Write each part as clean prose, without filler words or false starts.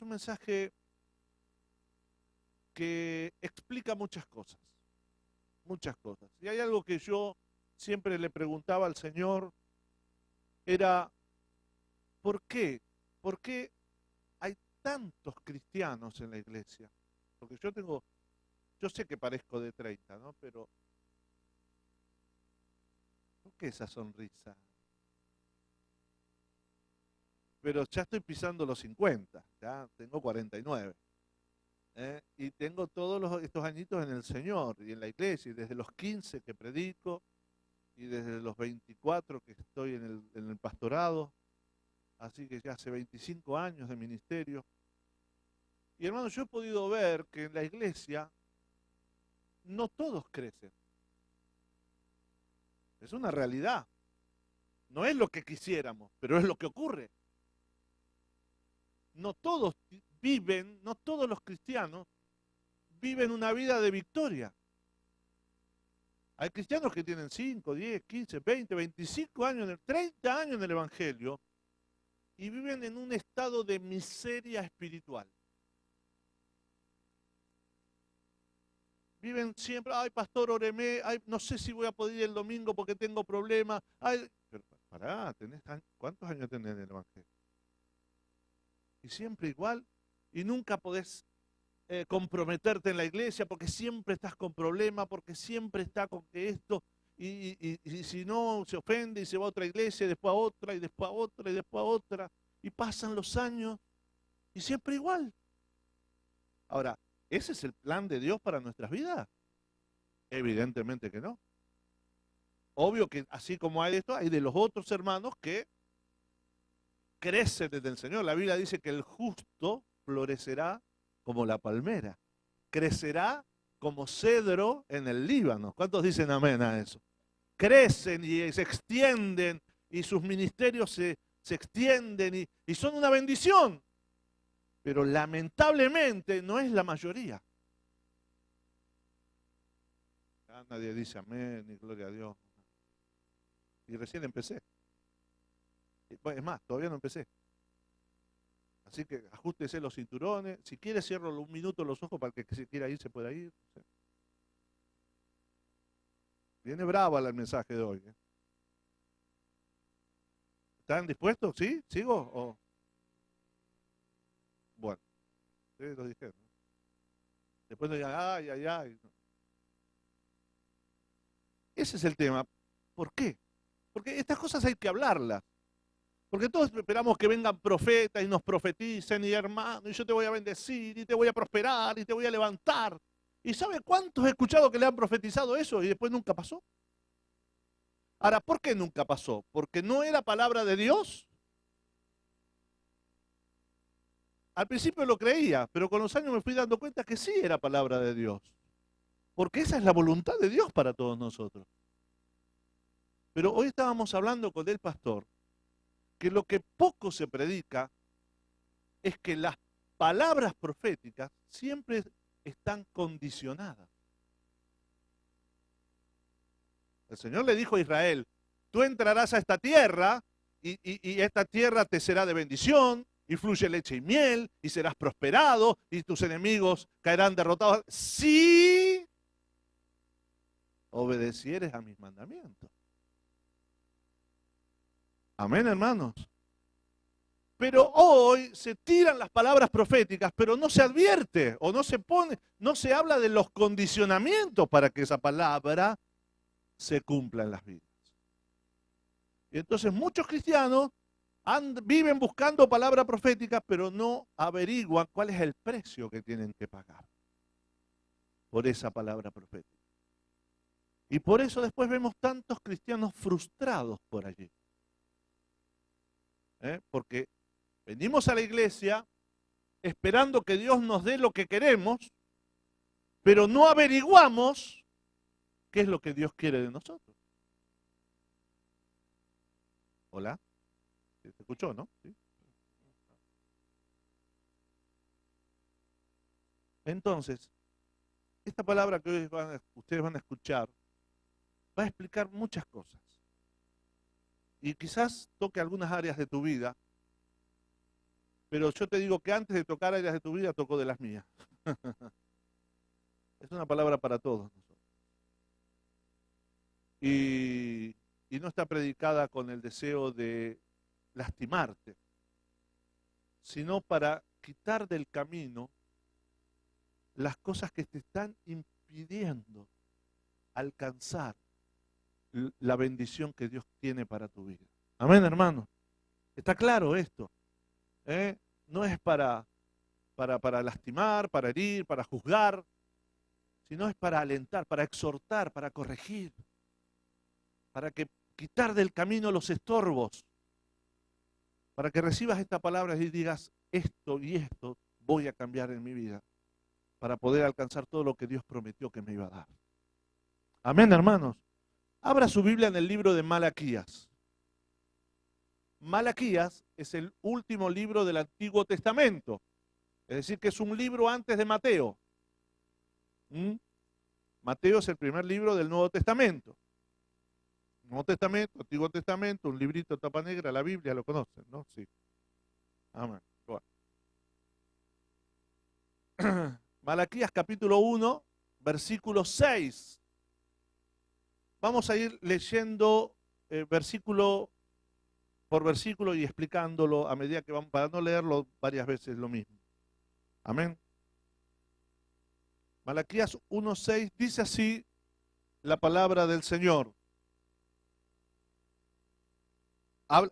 un mensaje que explica muchas cosas, muchas cosas. Y hay algo que yo siempre le preguntaba al Señor, era, ¿por qué? ¿Por qué hay tantos cristianos en la iglesia? Porque yo sé que parezco de 30, ¿no? Pero, ¿por qué esa sonrisa? Pero ya estoy pisando los 50, ya tengo 49. Y tengo estos añitos en el Señor y en la iglesia, y desde los 15 que predico, y desde los 24 que estoy en el pastorado, así que ya hace 25 años de ministerio. Y hermano, yo he podido ver que en la iglesia no todos crecen. Es una realidad. No es lo que quisiéramos, pero es lo que ocurre. No todos viven, no todos los cristianos viven una vida de victoria. Hay cristianos que tienen 5, 10, 15, 20, 25 años, 30 años en el Evangelio y viven en un estado de miseria espiritual. Viven siempre, ay pastor, oreme, ay, no sé si voy a poder ir el domingo porque tengo problemas. Ay, pero pará, ¿cuántos años tenés en el Evangelio? Y siempre igual, y nunca podés comprometerte en la iglesia porque siempre estás con problemas, porque siempre está con que esto, y si no se ofende y se va a otra iglesia, y después a otra, y después a otra, y después a otra, y pasan los años, y siempre igual. Ahora, ¿ese es el plan de Dios para nuestras vidas? Evidentemente que no. Obvio que así como hay esto, hay de los otros hermanos que crecen desde el Señor. La Biblia dice que el justo florecerá como la palmera, crecerá como cedro en el Líbano. ¿Cuántos dicen amén a eso? Crecen y se extienden y sus ministerios se extienden y son una bendición. Pero lamentablemente no es la mayoría. Ya nadie dice amén ni gloria a Dios. Y recién empecé. Bueno, es más, todavía no empecé. Así que ajústese los cinturones. Si quiere, cierro un minuto los ojos para que se quiera ir, se pueda ir. Viene brava el mensaje de hoy. ¿Están dispuestos? ¿Sí? ¿Sigo? Bueno, ustedes lo dijeron. Después no digan, ay, ay, ay. Ese es el tema. ¿Por qué? Porque estas cosas hay que hablarlas. Porque todos esperamos que vengan profetas y nos profeticen, y hermano, y yo te voy a bendecir, y te voy a prosperar, y te voy a levantar. ¿Y sabe cuántos he escuchado que le han profetizado eso y después nunca pasó? Ahora, ¿por qué nunca pasó? ¿Porque no era palabra de Dios? Al principio lo creía, pero con los años me fui dando cuenta que sí era palabra de Dios. Porque esa es la voluntad de Dios para todos nosotros. Pero hoy estábamos hablando con el pastor que lo que poco se predica es que las palabras proféticas siempre están condicionadas. El Señor le dijo a Israel, tú entrarás a esta tierra y esta tierra te será de bendición, y fluye leche y miel, y serás prosperado, y tus enemigos caerán derrotados, si obedecieres a mis mandamientos. Amén, hermanos. Pero hoy se tiran las palabras proféticas, pero no se advierte o no se habla de los condicionamientos para que esa palabra se cumpla en las vidas. Y entonces muchos cristianos viven buscando palabras proféticas, pero no averiguan cuál es el precio que tienen que pagar por esa palabra profética. Y por eso después vemos tantos cristianos frustrados por allí. Porque venimos a la iglesia esperando que Dios nos dé lo que queremos, pero no averiguamos qué es lo que Dios quiere de nosotros. ¿Hola? ¿Se escuchó, no? ¿Sí? Entonces, esta palabra que hoy ustedes van a escuchar va a explicar muchas cosas. Y quizás toque algunas áreas de tu vida, Pero yo te digo que antes de tocar áreas de tu vida, tocó de las mías. Es una palabra para todos nosotros. Y no está predicada con el deseo de lastimarte, sino para quitar del camino las cosas que te están impidiendo alcanzar la bendición que Dios tiene para tu vida. Amén, hermano. ¿Está claro esto? No es para lastimar, para herir, para juzgar, sino es para alentar, para exhortar, para corregir, para que quitar del camino los estorbos, para que recibas esta palabra y digas, esto y esto voy a cambiar en mi vida, para poder alcanzar todo lo que Dios prometió que me iba a dar. Amén, hermanos. Abra su Biblia en el libro de Malaquías. Malaquías es el último libro del Antiguo Testamento, es decir, que es un libro antes de Mateo. Mateo es el primer libro del Nuevo Testamento. Nuevo Testamento, Antiguo Testamento, un librito de tapa negra, la Biblia, lo conocen, ¿no? Sí. Amén. Bueno. Malaquías capítulo 1, versículo 6. Vamos a ir leyendo versículo por versículo y explicándolo a medida que vamos, para no leerlo varias veces lo mismo. Amén. Malaquías 1:6 dice así la palabra del Señor.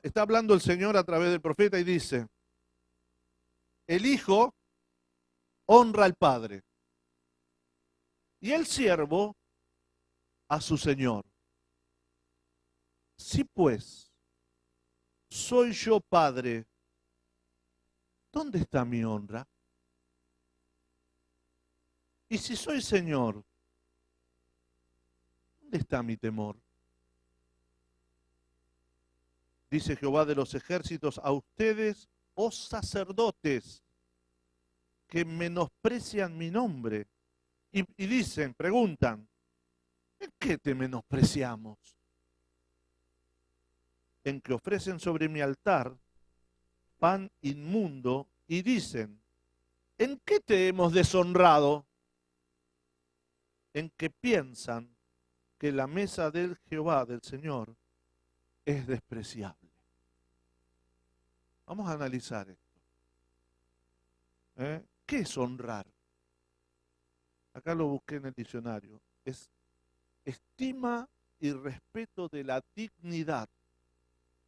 Está hablando el Señor a través del profeta y dice, el Hijo honra al Padre y el siervo a su Señor. Si pues soy yo Padre, ¿dónde está mi honra? Y si soy Señor, ¿dónde está mi temor? Dice Jehová de los ejércitos, a ustedes, oh sacerdotes, que menosprecian mi nombre. Y dicen, preguntan, ¿en qué te menospreciamos? En que ofrecen sobre mi altar pan inmundo y dicen, ¿en qué te hemos deshonrado? En que piensan que la mesa del Jehová, del Señor, es despreciable. Vamos a analizar esto. ¿Qué es honrar? Acá lo busqué en el diccionario. Es estima y respeto de la dignidad,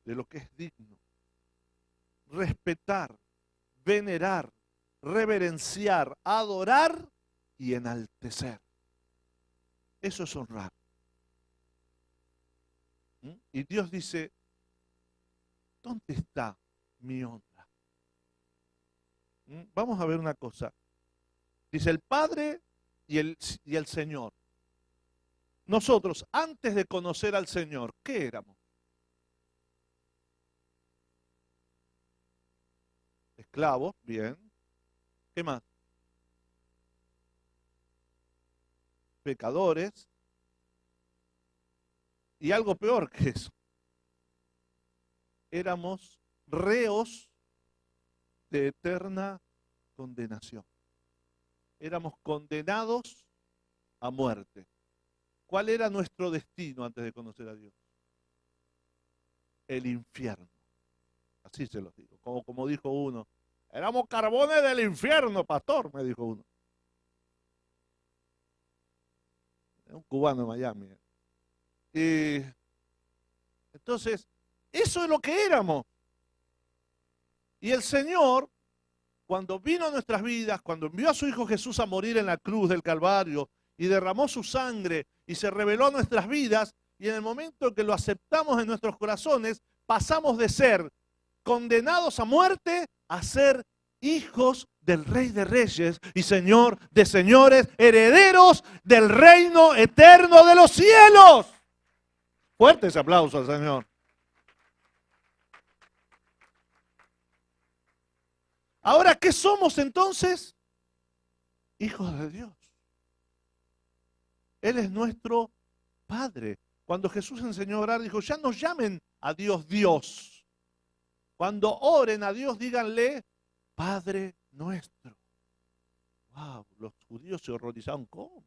de lo que es digno. Respetar, venerar, reverenciar, adorar y enaltecer. Eso es honrar. Y Dios dice, ¿dónde está mi honra? Vamos a ver una cosa. Dice el Padre y el Señor. Nosotros, antes de conocer al Señor, ¿qué éramos? Esclavos, bien. ¿Qué más? Pecadores. Y algo peor que eso. Éramos reos de eterna condenación. Éramos condenados a muerte. ¿Cuál era nuestro destino antes de conocer a Dios? El infierno. Así se los digo. Como dijo uno, éramos carbones del infierno, pastor, me dijo uno. Un cubano en Miami. Y entonces, eso es lo que éramos. Y el Señor, cuando vino a nuestras vidas, cuando envió a su Hijo Jesús a morir en la cruz del Calvario y derramó su sangre y se reveló a nuestras vidas, y en el momento en que lo aceptamos en nuestros corazones, pasamos de ser condenados a muerte a ser hijos del Rey de Reyes y Señor de Señores, herederos del reino eterno de los cielos. Fuerte ese aplauso al Señor. Ahora, ¿qué somos entonces? Hijos de Dios. Él es nuestro Padre. Cuando Jesús enseñó a orar, dijo, ya no llamen a Dios Dios. Cuando oren a Dios, díganle Padre nuestro. Wow, los judíos se horrorizaron. ¿Cómo?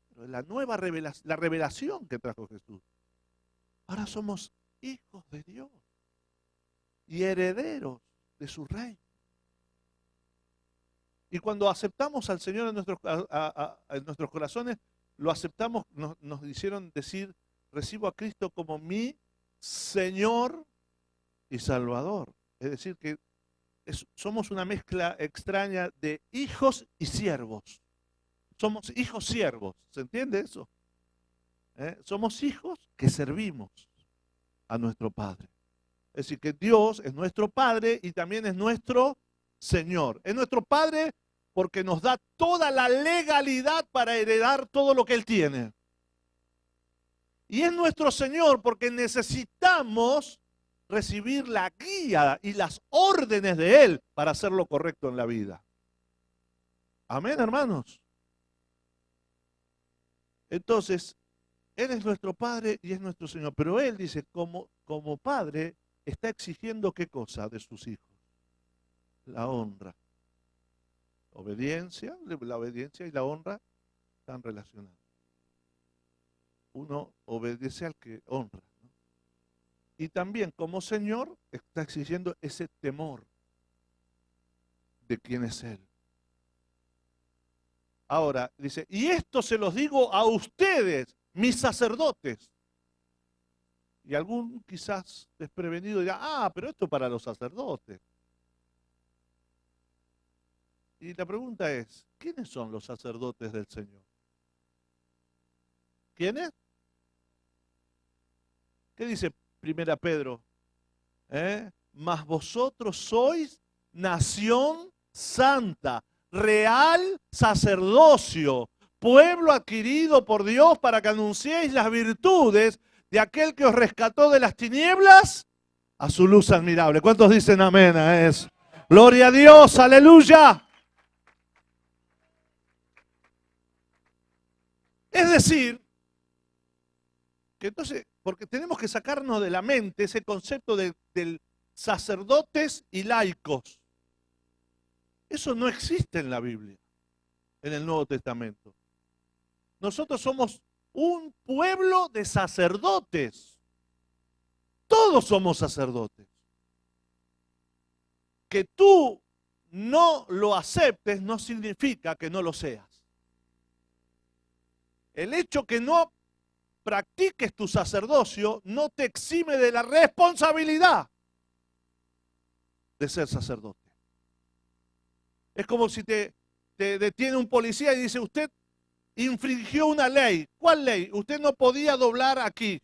Pero la nueva revelación, la revelación que trajo Jesús. Ahora somos hijos de Dios y herederos de su reino. Y cuando aceptamos al Señor en nuestros corazones, lo aceptamos, nos hicieron decir, recibo a Cristo como mi Señor y Salvador. Es decir, que somos una mezcla extraña de hijos y siervos. Somos hijos siervos, ¿se entiende eso? Somos hijos que servimos a nuestro Padre. Es decir, que Dios es nuestro Padre y también es nuestro Señor. Es nuestro Padre porque nos da toda la legalidad para heredar todo lo que Él tiene. Y es nuestro Señor porque necesitamos recibir la guía y las órdenes de Él para hacer lo correcto en la vida. Amén, hermanos. Entonces, Él es nuestro Padre y es nuestro Señor. Pero Él dice, como Padre, está exigiendo ¿qué cosa de sus hijos? La honra. Obediencia, la obediencia y la honra están relacionadas. Uno obedece al que honra, ¿no? Y también como Señor está exigiendo ese temor de quién es Él. Ahora, dice, y esto se los digo a ustedes, mis sacerdotes. Y algún quizás desprevenido dirá, pero esto para los sacerdotes. Y la pregunta es, ¿quiénes son los sacerdotes del Señor? ¿Quiénes? ¿Qué dice 1 Pedro? Mas vosotros sois nación santa, real sacerdocio, pueblo adquirido por Dios para que anunciéis las virtudes de aquel que os rescató de las tinieblas a su luz admirable. ¿Cuántos dicen amén a eso? Gloria a Dios, aleluya. Es decir, que entonces, porque tenemos que sacarnos de la mente ese concepto del sacerdotes y laicos. Eso no existe en la Biblia, en el Nuevo Testamento. Nosotros somos un pueblo de sacerdotes. Todos somos sacerdotes. Que tú no lo aceptes no significa que no lo seas. El hecho que no practiques tu sacerdocio no te exime de la responsabilidad de ser sacerdote. Es como si te detiene un policía y dice, usted infringió una ley. ¿Cuál ley? Usted no podía doblar aquí.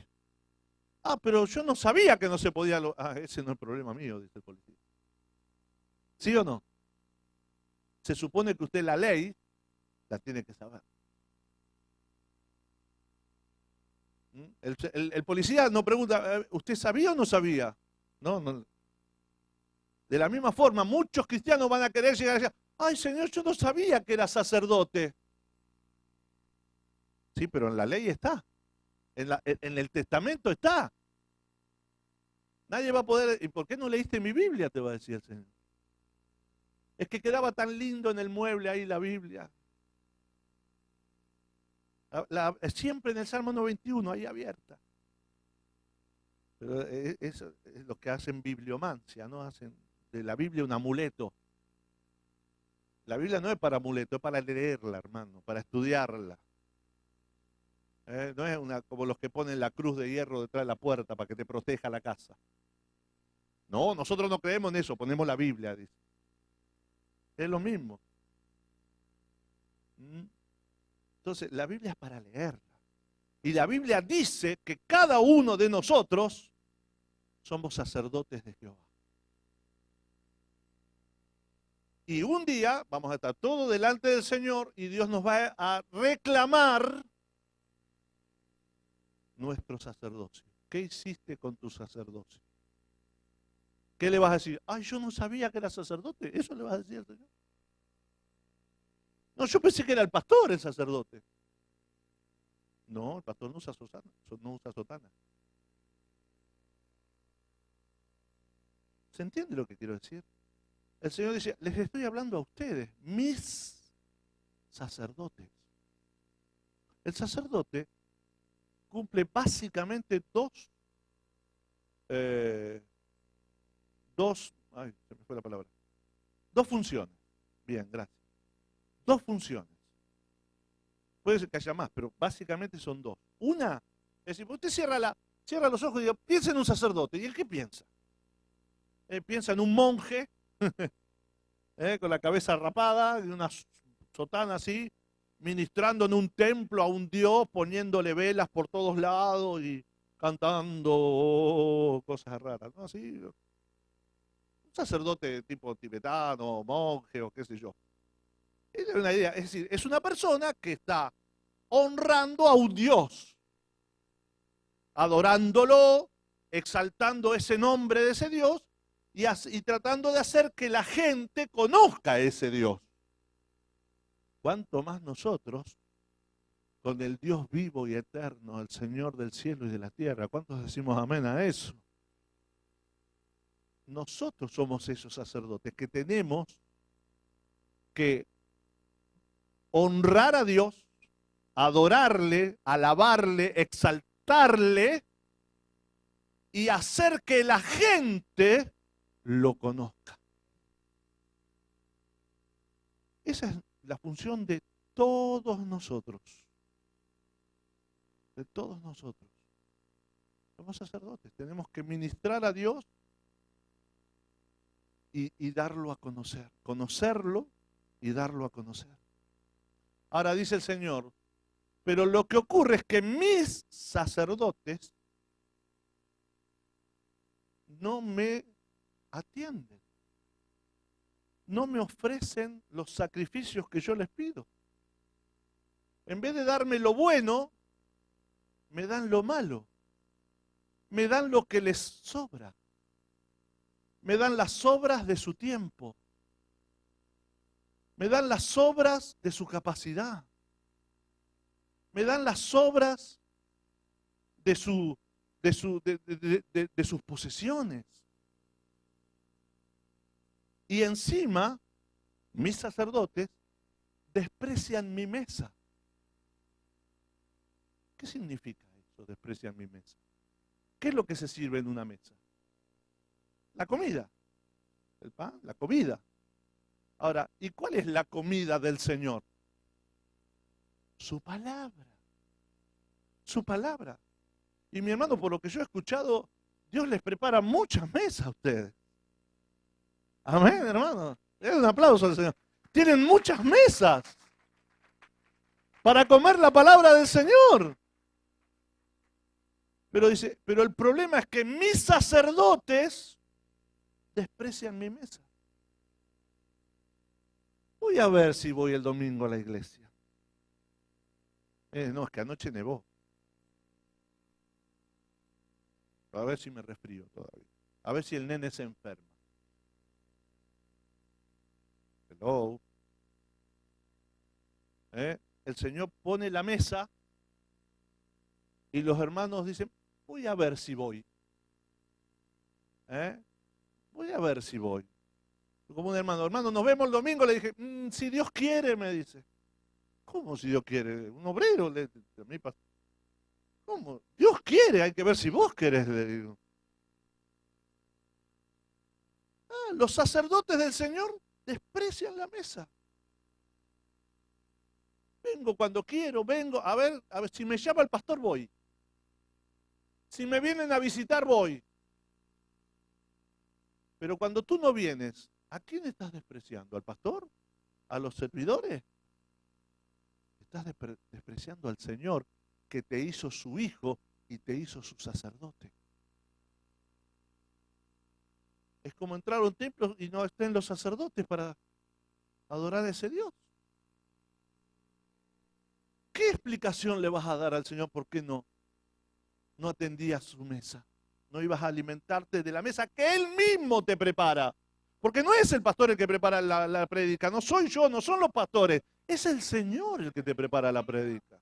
Pero yo no sabía que no se podía. Ese no es el problema mío, dice el policía. ¿Sí o no? Se supone que usted la ley la tiene que saber. El policía no pregunta, ¿usted sabía o no sabía? No. De la misma forma, muchos cristianos van a querer llegar a decir, ay Señor, yo no sabía que era sacerdote. Sí, pero en la ley está. En el testamento está. Nadie va a poder, ¿y por qué no leíste mi Biblia? Te va a decir el Señor. Es que quedaba tan lindo en el mueble ahí la Biblia. Siempre en el Salmo 91, ahí abierta. Pero eso es lo que hacen bibliomancia, ¿no? Hacen de la Biblia un amuleto. La Biblia no es para amuleto, es para leerla, hermano, para estudiarla. No es como los que ponen la cruz de hierro detrás de la puerta para que te proteja la casa. No, nosotros no creemos en eso, ponemos la Biblia, dice. Es lo mismo. Entonces, la Biblia es para leerla. Y la Biblia dice que cada uno de nosotros somos sacerdotes de Jehová. Y un día vamos a estar todos delante del Señor y Dios nos va a reclamar nuestro sacerdocio. ¿Qué hiciste con tu sacerdocio? ¿Qué le vas a decir? Ay, yo no sabía que era sacerdote. ¿Eso le vas a decir al Señor? No, yo pensé que era el pastor el sacerdote. No, el pastor no usa sotana. ¿Se entiende lo que quiero decir? El Señor dice, les estoy hablando a ustedes, mis sacerdotes. El sacerdote cumple básicamente ay, se me fue la palabra. Dos funciones. Bien, gracias. Dos funciones. Puede ser que haya más, pero básicamente son dos. Una, es decir, usted cierra los ojos y diga, piensa en un sacerdote. ¿Y él qué piensa? Piensa en un monje, con la cabeza rapada, y una sotana así, ministrando en un templo a un dios, poniéndole velas por todos lados y cantando cosas raras, ¿no? Así, un sacerdote tipo tibetano, monje o qué sé yo. Esa es una idea, es decir, es una persona que está honrando a un dios, adorándolo, exaltando ese nombre de ese dios y tratando de hacer que la gente conozca a ese dios. ¿Cuánto más nosotros, con el Dios vivo y eterno, el Señor del cielo y de la tierra? ¿Cuántos decimos amén a eso? Nosotros somos esos sacerdotes que tenemos que honrar a Dios, adorarle, alabarle, exaltarle y hacer que la gente lo conozca. Esa es la función de todos nosotros. De todos nosotros. Somos sacerdotes. Tenemos que ministrar a Dios y darlo a conocer. Conocerlo y darlo a conocer. Ahora dice el Señor, pero lo que ocurre es que mis sacerdotes no me atienden. No me ofrecen los sacrificios que yo les pido. En vez de darme lo bueno, me dan lo malo. Me dan lo que les sobra. Me dan las sobras de su tiempo. Me dan las sobras de su capacidad. Me dan las sobras de sus posesiones. Y encima, mis sacerdotes desprecian mi mesa. ¿Qué significa eso, desprecian mi mesa? ¿Qué es lo que se sirve en una mesa? La comida. El pan, la comida. Ahora, ¿y cuál es la comida del Señor? Su palabra. Su palabra. Y mi hermano, por lo que yo he escuchado, Dios les prepara muchas mesas a ustedes. Amén, hermano. Den un aplauso al Señor. Tienen muchas mesas para comer la palabra del Señor. Pero dice, pero el problema es que mis sacerdotes desprecian mi mesa. Voy a ver si voy el domingo a la iglesia. No, es que anoche nevó. A ver si me resfrío todavía. A ver si el nene se enferma. Hello. El Señor pone la mesa y los hermanos dicen, voy a ver si voy. Voy a ver si voy. Como un hermano, nos vemos el domingo, le dije, si Dios quiere, me dice. ¿Cómo si Dios quiere? Un obrero, ¿cómo? Dios quiere, hay que ver si vos querés, le digo. Los sacerdotes del Señor desprecian la mesa. Vengo cuando quiero, vengo, a ver si me llama el pastor, voy. Si me vienen a visitar, voy. Pero cuando tú no vienes, ¿a quién estás despreciando? ¿Al pastor? ¿A los servidores? Estás despreciando al Señor que te hizo su hijo y te hizo su sacerdote. Es como entrar a un templo y no estén los sacerdotes para adorar a ese Dios. ¿Qué explicación le vas a dar al Señor por qué no atendías su mesa? No ibas a alimentarte de la mesa que Él mismo te prepara. Porque no es el pastor el que prepara la prédica, no soy yo, no son los pastores. Es el Señor el que te prepara la prédica.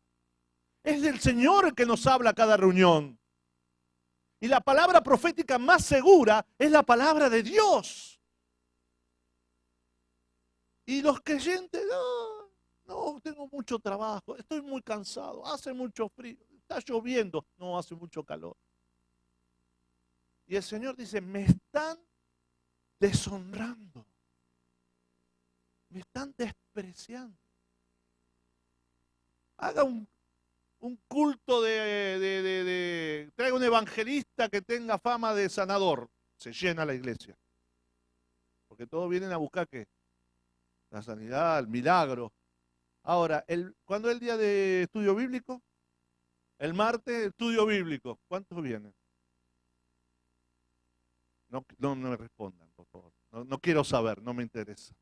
Es el Señor el que nos habla a cada reunión. Y la palabra profética más segura es la palabra de Dios. Y los creyentes, no, no, tengo mucho trabajo, estoy muy cansado, hace mucho frío, está lloviendo, no, hace mucho calor. Y el Señor dice, me están deshonrando, me están despreciando. Haga un culto traiga un evangelista que tenga fama de sanador, se llena la iglesia. Porque todos vienen a buscar ¿qué? La sanidad, el milagro. Ahora, ¿cuándo es el día de estudio bíblico? El martes, estudio bíblico. ¿Cuántos vienen? No, no me respondan, por favor. No, no quiero saber, no me interesa.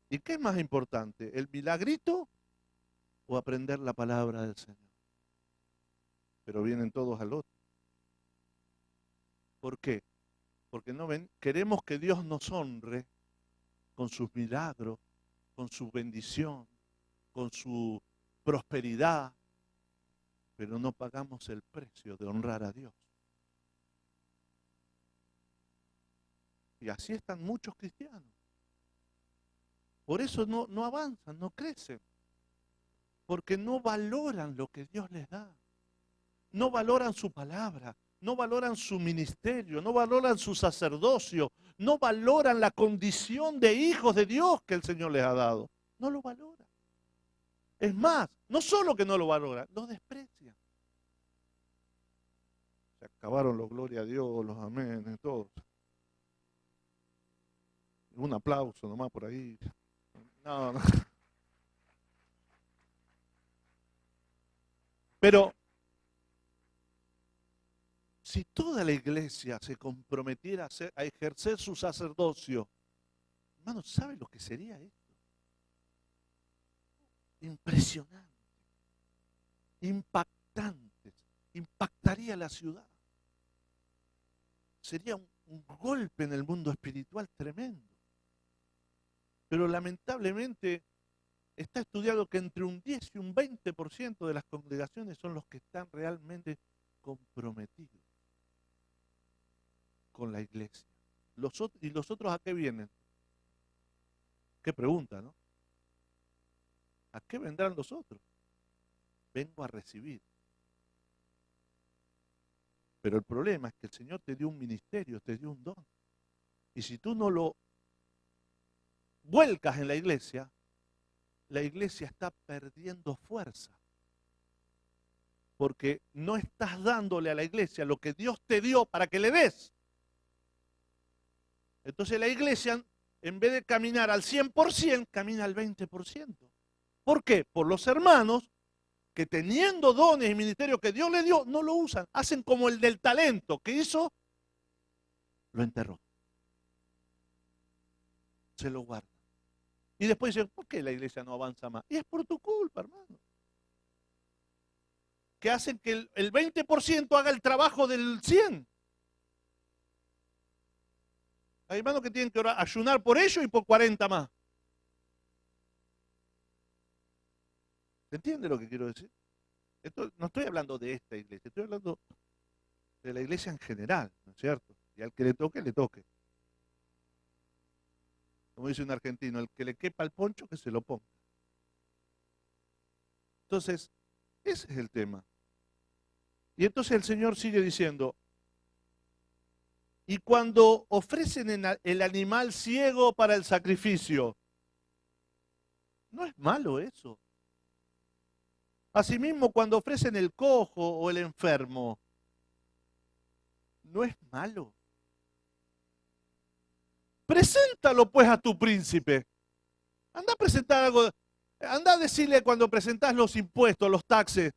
¿Y qué es más importante? ¿El milagrito o aprender la palabra del Señor? Pero vienen todos al otro. ¿Por qué? Porque no ven, queremos que Dios nos honre con sus milagros, con su bendición, con su prosperidad, pero no pagamos el precio de honrar a Dios. Y así están muchos cristianos. Por eso no avanzan, no crecen. Porque no valoran lo que Dios les da. No valoran su palabra, no valoran su ministerio, no valoran su sacerdocio, no valoran la condición de hijos de Dios que el Señor les ha dado. No lo valoran. Es más, no solo que no lo valoran, lo desprecian. Se acabaron los gloria a Dios, los amén, todos. Un aplauso nomás por ahí. No. Pero si toda la iglesia se comprometiera a ejercer su sacerdocio, hermano, ¿sabe lo que sería esto? Impresionante, impactante, impactaría la ciudad. Sería un golpe en el mundo espiritual tremendo. Pero lamentablemente está estudiado que entre un 10 y un 20% de las congregaciones son los que están realmente comprometidos con la iglesia. ¿Y los otros a qué vienen? Qué pregunta, ¿no? ¿A qué vendrán los otros? Vengo a recibir. Pero el problema es que el Señor te dio un ministerio, te dio un don. Y si tú no lo vuelcas en la iglesia está perdiendo fuerza. Porque no estás dándole a la iglesia lo que Dios te dio para que le des. Entonces la iglesia, en vez de caminar al 100%, camina al 20%. ¿Por qué? Por los hermanos que teniendo dones y ministerios que Dios le dio, no lo usan. Hacen como el del talento que hizo, lo enterró. Se lo guarda. Y después dicen, ¿por qué la iglesia no avanza más? Y es por tu culpa, hermano. Que hacen que el 20% haga el trabajo del 100%. Hay hermanos que tienen que ayunar por ellos y por 40 más. ¿Se entiende lo que quiero decir? No estoy hablando de esta iglesia, estoy hablando de la iglesia en general, ¿no es cierto? Y al que le toque, le toque. Como dice un argentino, el que le quepa el poncho, que se lo ponga. Entonces, ese es el tema. Y entonces el Señor sigue diciendo, y cuando ofrecen el animal ciego para el sacrificio, no es malo eso. Asimismo, cuando ofrecen el cojo o el enfermo, no es malo. Preséntalo pues a tu príncipe. Anda a presentar algo. Anda a decirle cuando presentás los impuestos, los taxes,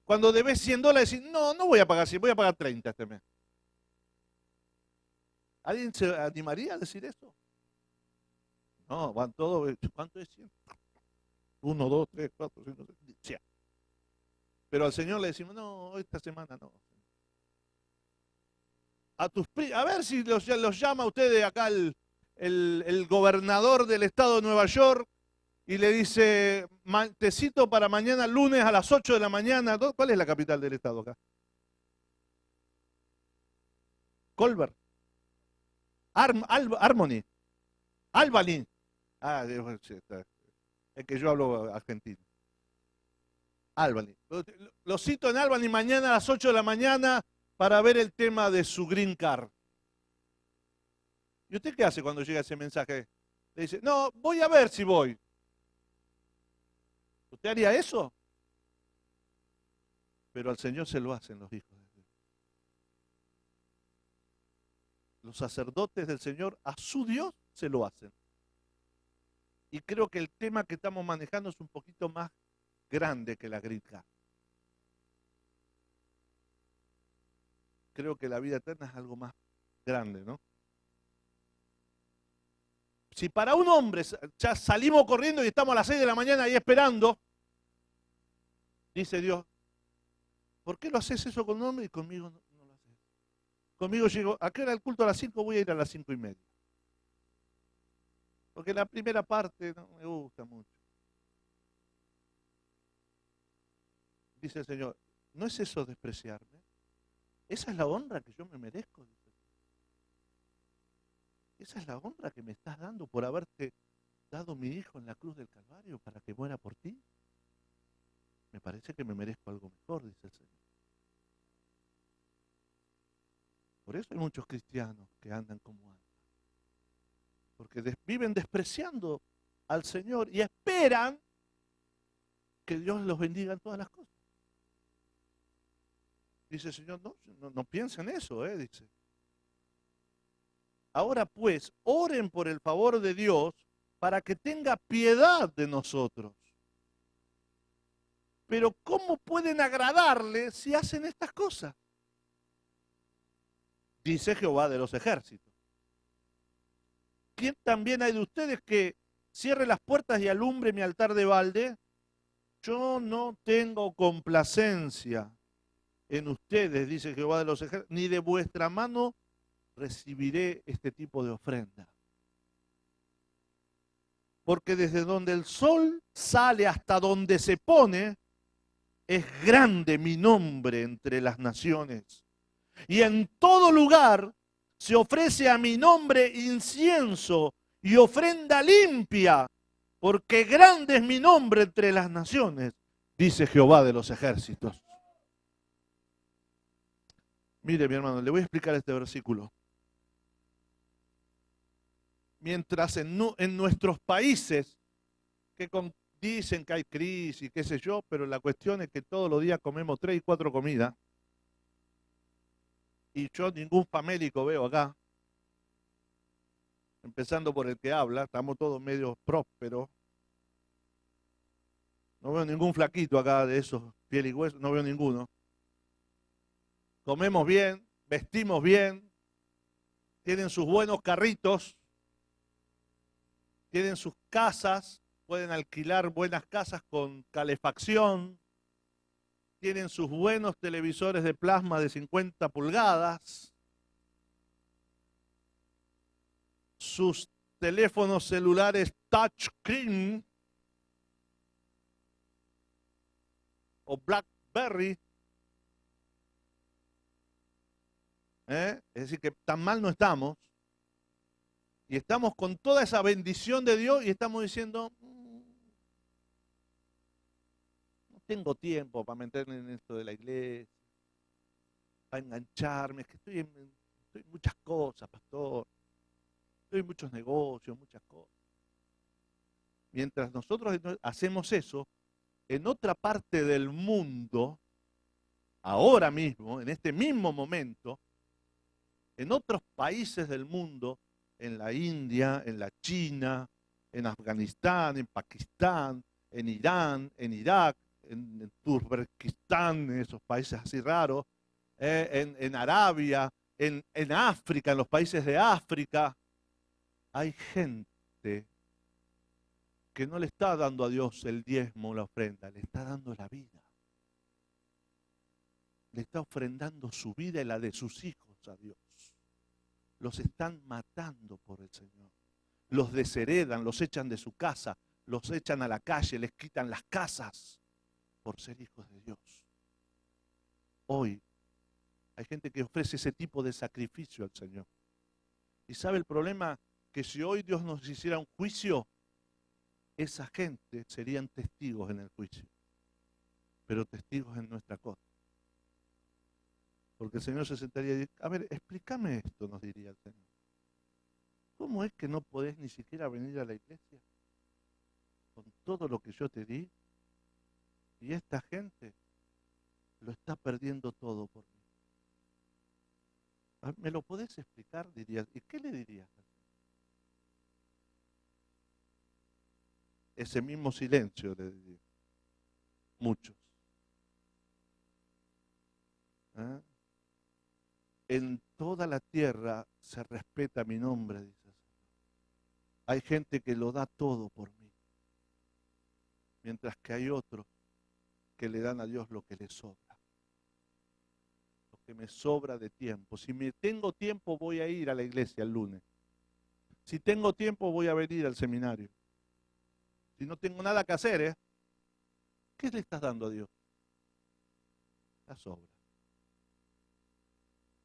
cuando debes $100, decir, no voy a pagar 100, voy a pagar 30 este mes. ¿Alguien se animaría a decir eso? No, van todos. ¿Cuánto es 100? 1, 2, 3, 4, 5, 6, 100. Pero al Señor le decimos, no, esta semana no. A ver si los llama a ustedes acá el gobernador del estado de Nueva York y le dice, te cito para mañana lunes a las 8 de la mañana. ¿Cuál es la capital del estado acá? Colbert. Harmony, Albany. Ah, es que yo hablo argentino. Albany. Lo cito en Albany mañana a las 8 de la mañana para ver el tema de su green card. ¿Y usted qué hace cuando llega ese mensaje? Le dice, no, voy a ver si voy. ¿Usted haría eso? Pero al Señor se lo hacen los hijos de Dios. Los sacerdotes del Señor a su Dios se lo hacen. Y creo que el tema que estamos manejando es un poquito más grande que la green card. Creo que la vida eterna es algo más grande, ¿no? Si para un hombre ya salimos corriendo y estamos a las 6 de la mañana ahí esperando, dice Dios, ¿por qué lo haces eso con un hombre y conmigo no lo haces? Conmigo llego, ¿a qué hora el culto? A las 5, voy a ir a las 5:30. Porque la primera parte no me gusta mucho. Dice el Señor, ¿no es eso despreciarme? Esa es la honra que yo me merezco. Dice. Esa es la honra que me estás dando por haberte dado mi hijo en la cruz del Calvario para que muera por ti. Me parece que me merezco algo mejor, dice el Señor. Por eso hay muchos cristianos que andan como andan. Porque viven despreciando al Señor y esperan que Dios los bendiga en todas las cosas. Dice el Señor, no piensen eso, dice. Ahora pues, oren por el favor de Dios para que tenga piedad de nosotros. Pero ¿cómo pueden agradarle si hacen estas cosas? Dice Jehová de los ejércitos. ¿Quién también hay de ustedes que cierre las puertas y alumbre mi altar de balde? Yo no tengo complacencia en ustedes, dice Jehová de los ejércitos, ni de vuestra mano recibiré este tipo de ofrenda. Porque desde donde el sol sale hasta donde se pone, es grande mi nombre entre las naciones. Y en todo lugar se ofrece a mi nombre incienso y ofrenda limpia, porque grande es mi nombre entre las naciones, dice Jehová de los ejércitos. Mire, mi hermano, le voy a explicar este versículo. Mientras en nuestros países, que dicen que hay crisis, qué sé yo, pero la cuestión es que todos los días comemos 3 y 4 comidas, y yo ningún famélico veo acá, empezando por el que habla, estamos todos medio prósperos. No veo ningún flaquito acá de esos piel y hueso, no veo ninguno. Comemos bien, vestimos bien, tienen sus buenos carritos, tienen sus casas, pueden alquilar buenas casas con calefacción, tienen sus buenos televisores de plasma de 50 pulgadas, sus teléfonos celulares touchscreen o BlackBerry. Es decir, que tan mal no estamos. Y estamos con toda esa bendición de Dios y estamos diciendo, no tengo tiempo para meterme en esto de la iglesia, para engancharme, es que estoy en muchas cosas, pastor. Estoy en muchos negocios, muchas cosas. Mientras nosotros hacemos eso, en otra parte del mundo, ahora mismo, en este mismo momento, en otros países del mundo, en la India, en la China, en Afganistán, en Pakistán, en Irán, en Irak, en Turkmenistán, en esos países así raros, en Arabia, en África, en los países de África, hay gente que no le está dando a Dios el diezmo o la ofrenda, le está dando la vida. Le está ofrendando su vida y la de sus hijos a Dios. Los están matando por el Señor. Los desheredan, los echan de su casa, los echan a la calle, les quitan las casas por ser hijos de Dios. Hoy hay gente que ofrece ese tipo de sacrificio al Señor. ¿Y sabe el problema? Que si hoy Dios nos hiciera un juicio, esa gente serían testigos en el juicio, pero testigos en nuestra contra. Porque el Señor se sentaría y diría, a ver, explícame esto, nos diría el Señor. ¿Cómo es que no podés ni siquiera venir a la iglesia con todo lo que yo te di? Y esta gente lo está perdiendo todo por mí. ¿Me lo podés explicar? Dirías. ¿Y qué le dirías? Ese mismo silencio le diría. Muchos. ¿Eh? En toda la tierra se respeta mi nombre, dice el Señor. Hay gente que lo da todo por mí, mientras que hay otros que le dan a Dios lo que le sobra, lo que me sobra de tiempo. Si me tengo tiempo, voy a ir a la iglesia el lunes. Si tengo tiempo, voy a venir al seminario. Si no tengo nada que hacer, ¿qué le estás dando a Dios? La sobra.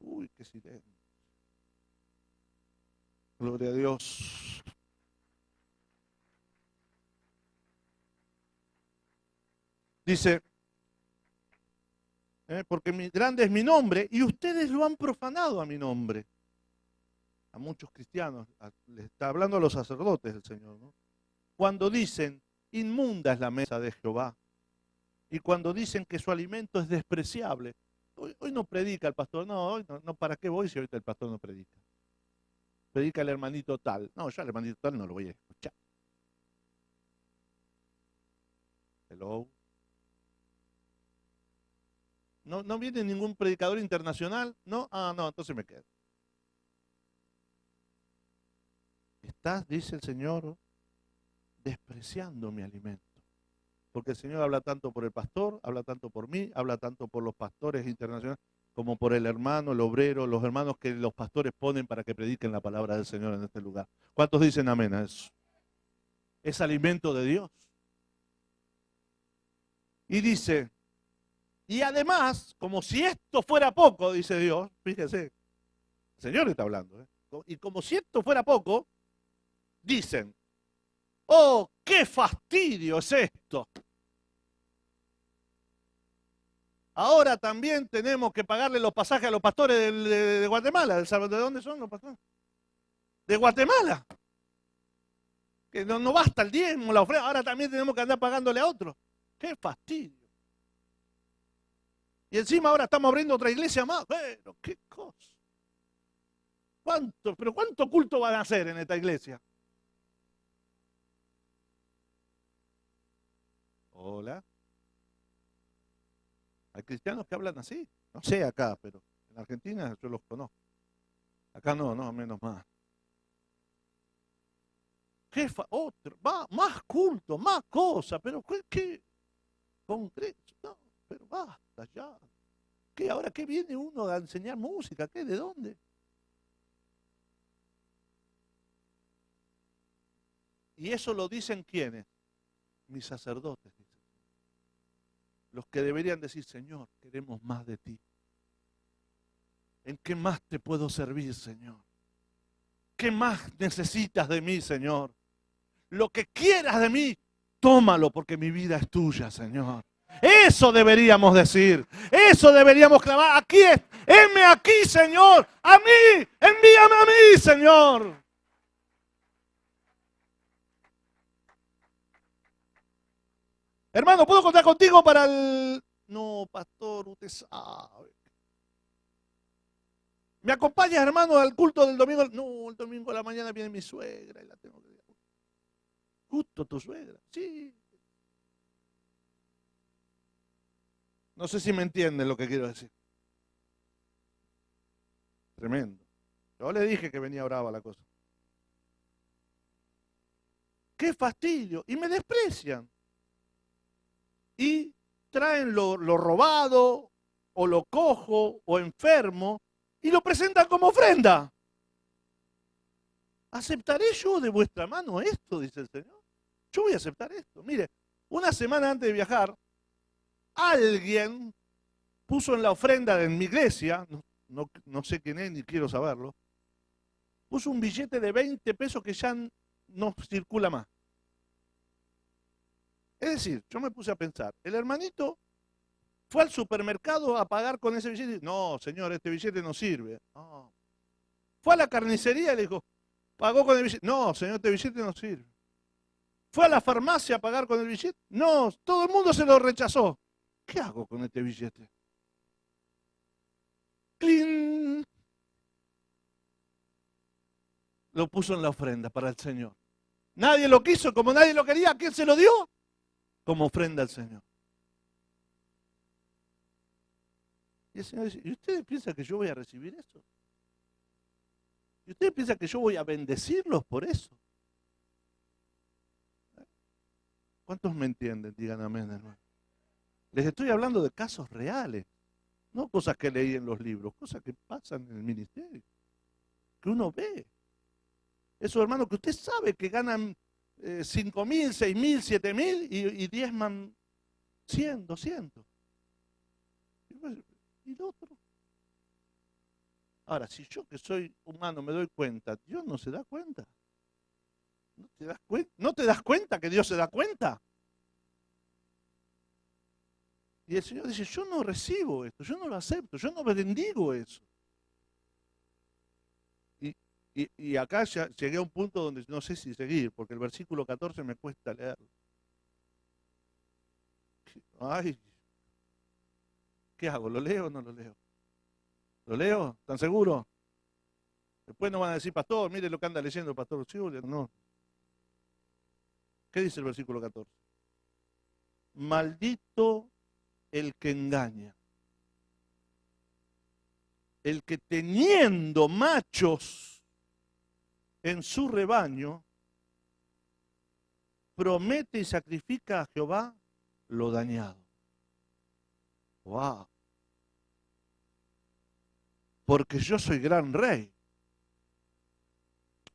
Uy, qué silencio. Gloria a Dios. Dice, porque grande es mi nombre y ustedes lo han profanado a mi nombre. A muchos cristianos, le está hablando a los sacerdotes el Señor, ¿no? Cuando dicen, inmunda es la mesa de Jehová, y cuando dicen que su alimento es despreciable. Hoy no predica el pastor, no, hoy no, ¿para qué voy si ahorita el pastor no predica? Predica el hermanito tal. No, yo al hermanito tal no lo voy a escuchar. Hello. ¿No viene ningún predicador internacional? ¿No? Ah, no, entonces me quedo. Estás, dice el Señor, despreciando mi alimento. Porque el Señor habla tanto por el pastor, habla tanto por mí, habla tanto por los pastores internacionales, como por el hermano, el obrero, los hermanos que los pastores ponen para que prediquen la palabra del Señor en este lugar. ¿Cuántos dicen amén a eso? Es alimento de Dios. Y dice, y además, como si esto fuera poco, dice Dios, fíjese, el Señor está hablando, y como si esto fuera poco, dicen, oh, qué fastidio es esto. Ahora también tenemos que pagarle los pasajes a los pastores de Guatemala. ¿De dónde son los pastores? De Guatemala. Que no basta el diezmo, la ofrenda, ahora también tenemos que andar pagándole a otros. ¡Qué fastidio! Y encima ahora estamos abriendo otra iglesia más. Pero qué cosa. ¿Cuánto culto van a hacer en esta iglesia? Hola. Hay cristianos que hablan así. No sé acá, pero en Argentina yo los conozco. Acá no, menos mal. Más culto, más cosas, pero ¿qué? Concreto, no, pero basta ya. ¿Qué? ¿Ahora qué viene uno a enseñar música? ¿Qué? ¿De dónde? Y eso lo dicen ¿quiénes? Mis sacerdotes, dicen. Los que deberían decir, Señor, queremos más de ti. ¿En qué más te puedo servir, Señor? ¿Qué más necesitas de mí, Señor? Lo que quieras de mí, tómalo porque mi vida es tuya, Señor. Eso deberíamos decir. Eso deberíamos clamar. Aquí es. Heme aquí, Señor. A mí. Envíame a mí, Señor. Hermano, ¿puedo contar contigo para el...? No, pastor, usted sabe. ¿Me acompañas, hermano, al culto del domingo? No, el domingo a la mañana viene mi suegra y la tengo que ir. Justo tu suegra, sí. No sé si me entienden lo que quiero decir. Tremendo. Yo le dije que venía brava la cosa. ¡Qué fastidio! Y me desprecian. Y traen lo robado, o lo cojo, o enfermo, y lo presentan como ofrenda. ¿Aceptaré yo de vuestra mano esto? Dice el Señor. Yo voy a aceptar esto. Mire, una semana antes de viajar, alguien puso en la ofrenda de mi iglesia, no sé quién es ni quiero saberlo, Puso un billete de 20 pesos que ya no circula más. Es decir, yo me puse a pensar, el hermanito fue al supermercado a pagar con ese billete. No, señor, este billete no sirve. No. Fue a la carnicería y le dijo, ¿pagó con el billete? No, señor, este billete no sirve. ¿Fue a la farmacia a pagar con el billete? No, todo el mundo se lo rechazó. ¿Qué hago con este billete? ¡Cling! Lo puso en la ofrenda para el Señor. Nadie lo quiso, como nadie lo quería, ¿a quién se lo dio? Como ofrenda al Señor. Y el Señor dice, ¿y ustedes piensan que yo voy a recibir eso? ¿Y ustedes piensan que yo voy a bendecirlos por eso? ¿Cuántos me entienden? Digan amén, hermano. Les estoy hablando de casos reales, no cosas que leí en los libros, cosas que pasan en el ministerio, que uno ve. Esos hermanos que usted sabe que ganan 5.000, 6.000, 7.000 y diezman 100, 200. ¿Y el otro? Ahora, si yo que soy humano me doy cuenta, Dios no se da cuenta. ¿No te das cuenta que Dios se da cuenta? Y el Señor dice, yo no recibo esto, yo no lo acepto, yo no bendigo eso. Y acá ya llegué a un punto donde no sé si seguir, porque el versículo 14 me cuesta leerlo. Ay, ¿qué hago? ¿Lo leo o no lo leo? ¿Lo leo? ¿Están seguros? Después no van a decir, pastor, mire lo que anda leyendo el pastor Julio. No. ¿Qué dice el versículo 14? Maldito el que engaña, el que teniendo machos en su rebaño, promete y sacrifica a Jehová lo dañado. ¡Wow! Porque yo soy gran rey,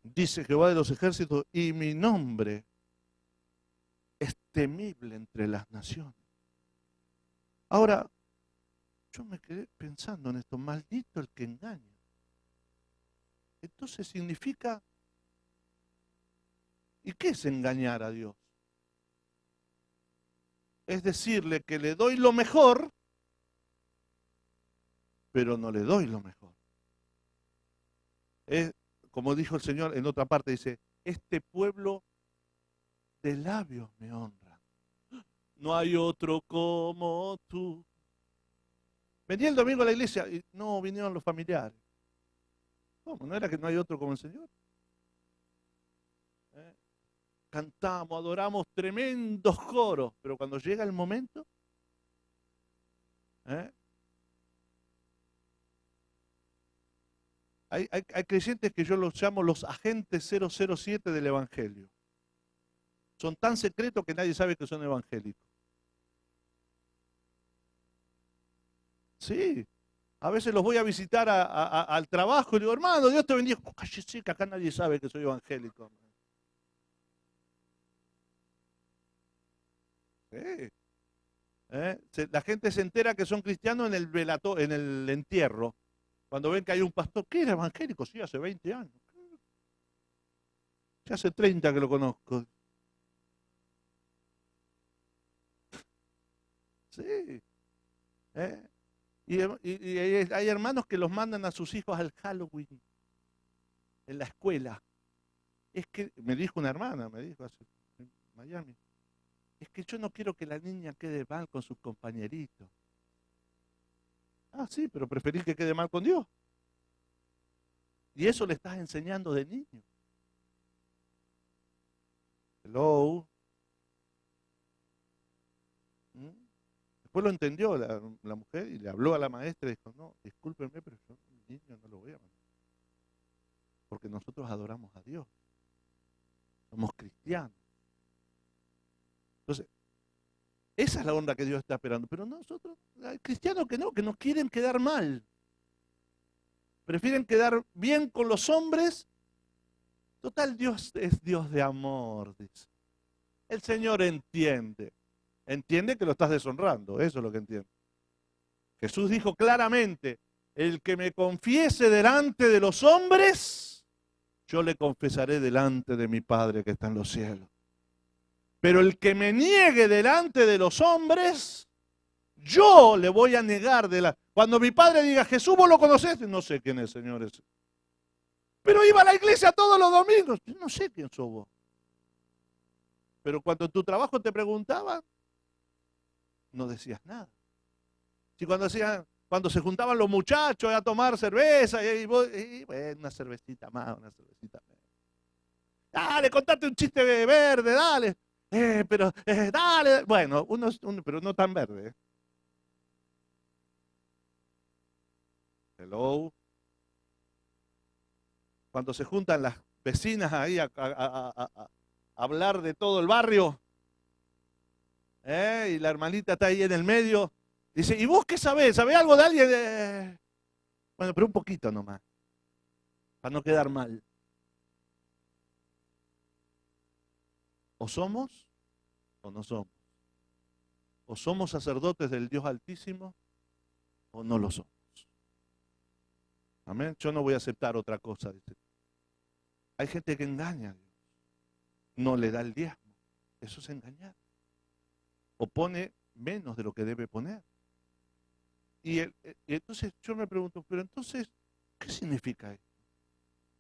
dice Jehová de los ejércitos, y mi nombre es temible entre las naciones. Ahora, yo me quedé pensando en esto, maldito el que engaña. Entonces significa, ¿y qué es engañar a Dios? Es decirle que le doy lo mejor, pero no le doy lo mejor. Es, como dijo el Señor en otra parte, dice, este pueblo de labios me honra. No hay otro como tú. Venía el domingo a la iglesia y no vinieron los familiares. ¿Cómo? ¿No era que no hay otro como el Señor? Cantamos, adoramos tremendos coros, pero cuando llega el momento, hay creyentes que yo los llamo los agentes 007 del Evangelio. Son tan secretos que nadie sabe que son evangélicos. Sí, a veces los voy a visitar al trabajo y digo, hermano, Dios te bendiga. Cállese, que acá nadie sabe que soy evangélico. Sí. La gente se entera que son cristianos en el entierro. Cuando ven que hay un pastor, ¿qué era evangélico? Sí, hace 20 años. Ya hace 30 que lo conozco. Sí. Y hay hermanos que los mandan a sus hijos al Halloween, en la escuela. Es que, me dijo una hermana, me dijo en Miami, es que yo no quiero que la niña quede mal con sus compañeritos. Ah, sí, pero preferís que quede mal con Dios. Y eso le estás enseñando de niño. Hello. Después lo entendió la mujer y le habló a la maestra y dijo, no, discúlpenme, pero yo a mi niño no lo voy a mandar. Porque nosotros adoramos a Dios. Somos cristianos. Entonces, esa es la onda que Dios está esperando. Pero nosotros, hay cristianos que no quieren quedar mal. Prefieren quedar bien con los hombres. Total, Dios es Dios de amor, dice. El Señor entiende. Entiende que lo estás deshonrando, eso es lo que entiende. Jesús dijo claramente, el que me confiese delante de los hombres, yo le confesaré delante de mi Padre que está en los cielos. Pero el que me niegue delante de los hombres, yo le voy a negar. Cuando mi Padre diga, Jesús, ¿vos lo conocés? No sé quién es, señores. Pero iba a la iglesia todos los domingos. Yo no sé quién sos vos. Pero cuando en tu trabajo te preguntaban, no decías nada. Si cuando se juntaban los muchachos a tomar cerveza, bueno, una cervecita más, una cervecita menos. Dale, contate un chiste verde, dale. Dale. Bueno, pero no tan verde. Hello. Cuando se juntan las vecinas ahí a hablar de todo el barrio, y la hermanita está ahí en el medio, dice, ¿y vos qué sabés? ¿Sabés algo de alguien? Bueno, pero un poquito nomás, para no quedar mal. O somos o no somos. O somos sacerdotes del Dios Altísimo o no lo somos. Amén. Yo no voy a aceptar otra cosa. Dice. Hay gente que engaña a Dios. No le da el diezmo. Eso es engañar. O pone menos de lo que debe poner. Y entonces yo me pregunto, pero entonces, ¿qué significa esto?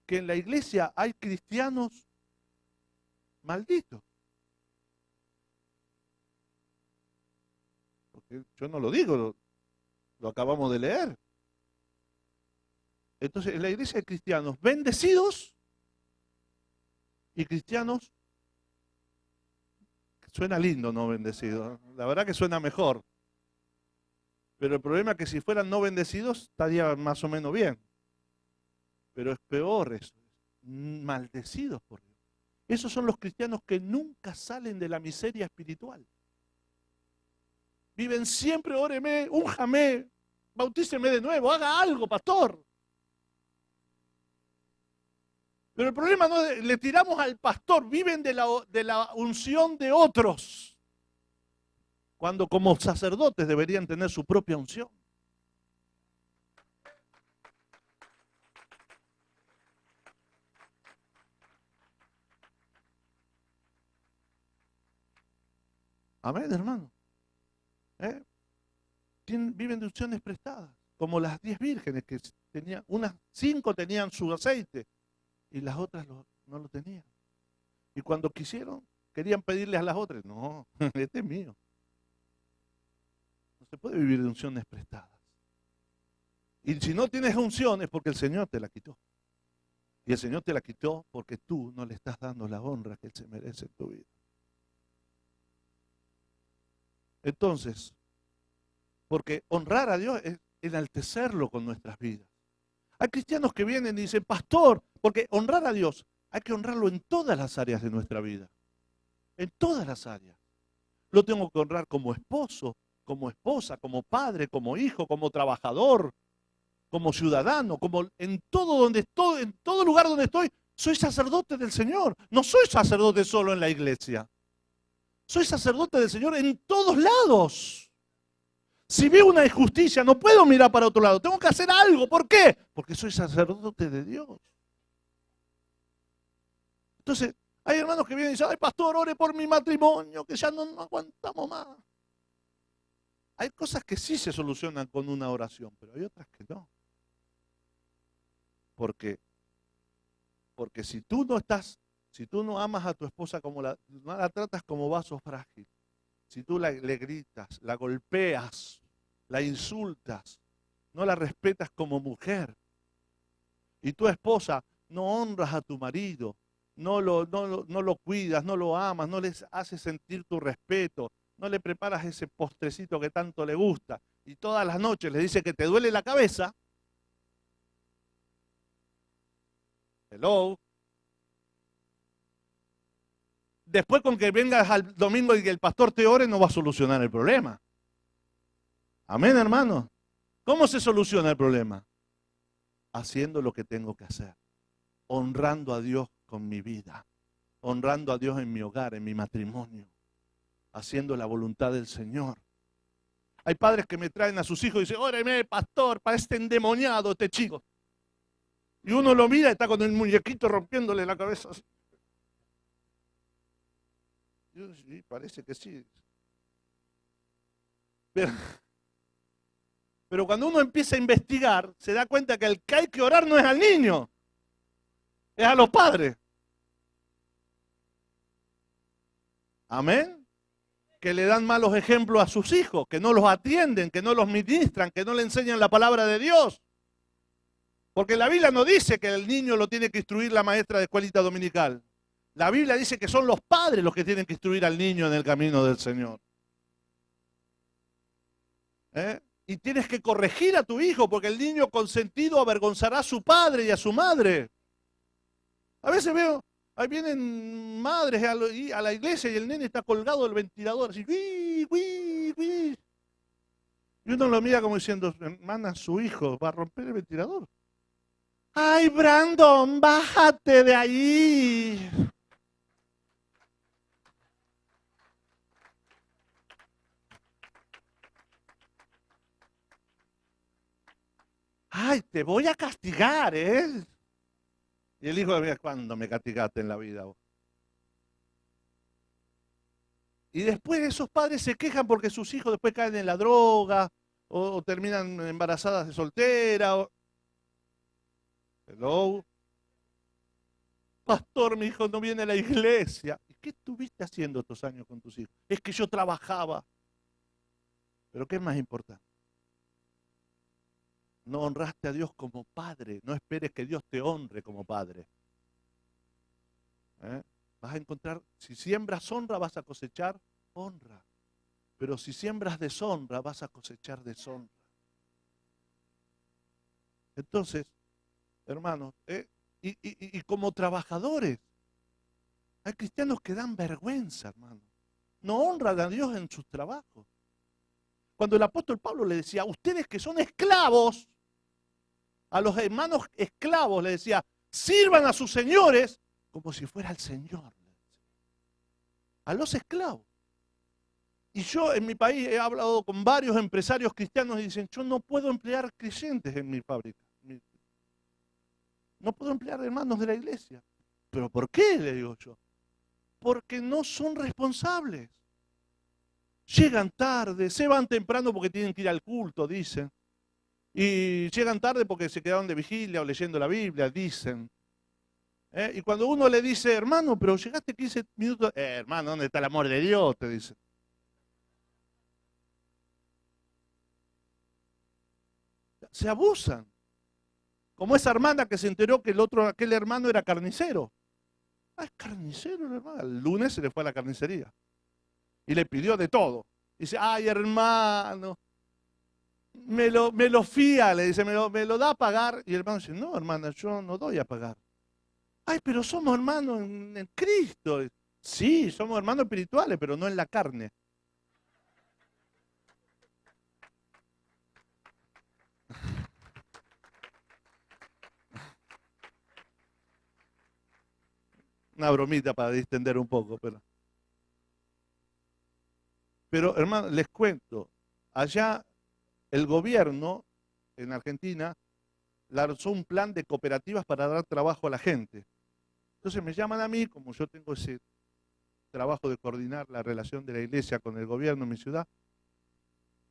Que en la iglesia hay cristianos malditos. Porque yo no lo digo, lo acabamos de leer. Entonces, en la iglesia hay cristianos bendecidos y cristianos, suena lindo no bendecidos, la verdad que suena mejor. Pero el problema es que si fueran no bendecidos, estaría más o menos bien. Pero es peor eso, maldecidos por Dios. Esos son los cristianos que nunca salen de la miseria espiritual. Viven siempre, óreme, únjame, bautíceme de nuevo, haga algo, pastor. Pero el problema no es, le tiramos al pastor, viven de la unción de otros. Cuando como sacerdotes deberían tener su propia unción. Amén, hermano. Viven de unciones prestadas, como las 10 vírgenes que tenían, unas 5 tenían su aceite y las otras no lo tenían. Y cuando querían pedirle a las otras, no, este es mío. No se puede vivir de unciones prestadas. Y si no tienes unción es porque el Señor te la quitó. Y el Señor te la quitó porque tú no le estás dando la honra que Él se merece en tu vida. Entonces, porque honrar a Dios es enaltecerlo con nuestras vidas. Hay cristianos que vienen y dicen, pastor, porque honrar a Dios hay que honrarlo en todas las áreas de nuestra vida. En todas las áreas. Lo tengo que honrar como esposo, como esposa, como padre, como hijo, como trabajador, como ciudadano, como en todo donde estoy, en todo lugar donde estoy, soy sacerdote del Señor. No soy sacerdote solo en la iglesia. Soy sacerdote del Señor en todos lados. Si veo una injusticia, no puedo mirar para otro lado. Tengo que hacer algo. ¿Por qué? Porque soy sacerdote de Dios. Entonces, hay hermanos que vienen y dicen, ay, pastor, ore por mi matrimonio, que ya no aguantamos más. Hay cosas que sí se solucionan con una oración, pero hay otras que no. Porque si tú no amas a tu esposa no la tratas como vaso frágil, si tú le gritas, la golpeas, la insultas, no la respetas como mujer, y tu esposa no honras a tu marido, no lo cuidas, no lo amas, no les haces sentir tu respeto, no le preparas ese postrecito que tanto le gusta, y todas las noches le dice que te duele la cabeza, hello. Después con que vengas al domingo y que el pastor te ore no va a solucionar el problema. Amén, hermano. ¿Cómo se soluciona el problema? Haciendo lo que tengo que hacer. Honrando a Dios con mi vida. Honrando a Dios en mi hogar, en mi matrimonio. Haciendo la voluntad del Señor. Hay padres que me traen a sus hijos y dicen, óreme, pastor, para este endemoniado este chico. Y uno lo mira y está con el muñequito rompiéndole la cabeza. Sí, parece que sí. Pero cuando uno empieza a investigar, se da cuenta que el que hay que orar no es al niño, es a los padres. Amén. Que le dan malos ejemplos a sus hijos, que no los atienden, que no los ministran, que no le enseñan la palabra de Dios. Porque la Biblia no dice que el niño lo tiene que instruir la maestra de escuelita dominical. La Biblia dice que son los padres los que tienen que instruir al niño en el camino del Señor. Y tienes que corregir a tu hijo, porque el niño consentido avergonzará a su padre y a su madre. A veces veo, ahí vienen madres a la iglesia y el nene está colgado del ventilador, así, ¡uy, uy, uy! Y uno lo mira como diciendo, hermana, su hijo va a romper el ventilador. ¡Ay, Brandon, bájate de ahí! ¡Ay, te voy a castigar, eh! Y el hijo, mira, ¿cuándo me castigaste en la vida vos? Y después esos padres se quejan porque sus hijos después caen en la droga o terminan embarazadas de soltera. Hello. Pastor, mi hijo no viene a la iglesia. ¿Y qué estuviste haciendo estos años con tus hijos? Es que yo trabajaba. Pero ¿qué es más importante? No honraste a Dios como padre. No esperes que Dios te honre como padre. Vas a encontrar, si siembras honra, vas a cosechar honra. Pero si siembras deshonra, vas a cosechar deshonra. Entonces, hermanos, y como trabajadores, hay cristianos que dan vergüenza, hermano. No honran a Dios en sus trabajos. Cuando el apóstol Pablo le decía, ustedes que son esclavos, a los hermanos esclavos le decía, sirvan a sus señores como si fuera el Señor. A los esclavos. Y yo en mi país he hablado con varios empresarios cristianos y dicen, yo no puedo emplear creyentes en mi fábrica. No puedo emplear hermanos de la iglesia. ¿Pero por qué? Le digo yo. Porque no son responsables. Llegan tarde, se van temprano porque tienen que ir al culto, dicen. Y llegan tarde porque se quedaron de vigilia o leyendo la Biblia, dicen. Y cuando uno le dice, hermano, pero llegaste 15 minutos, hermano, ¿dónde está el amor de Dios? Te dice. Se abusan. Como esa hermana que se enteró que aquel hermano era carnicero. Ah, es carnicero el hermano. El lunes se le fue a la carnicería. Y le pidió de todo. Dice, ay, hermano, me lo fía, le dice, me lo da a pagar. Y el hermano dice, no, hermana, yo no doy a pagar. Ay, pero somos hermanos en Cristo. Sí, somos hermanos espirituales, pero no en la carne. Una bromita para distender un poco, pero hermano, les cuento, allá el gobierno en Argentina lanzó un plan de cooperativas para dar trabajo a la gente. Entonces me llaman a mí, como yo tengo ese trabajo de coordinar la relación de la iglesia con el gobierno en mi ciudad,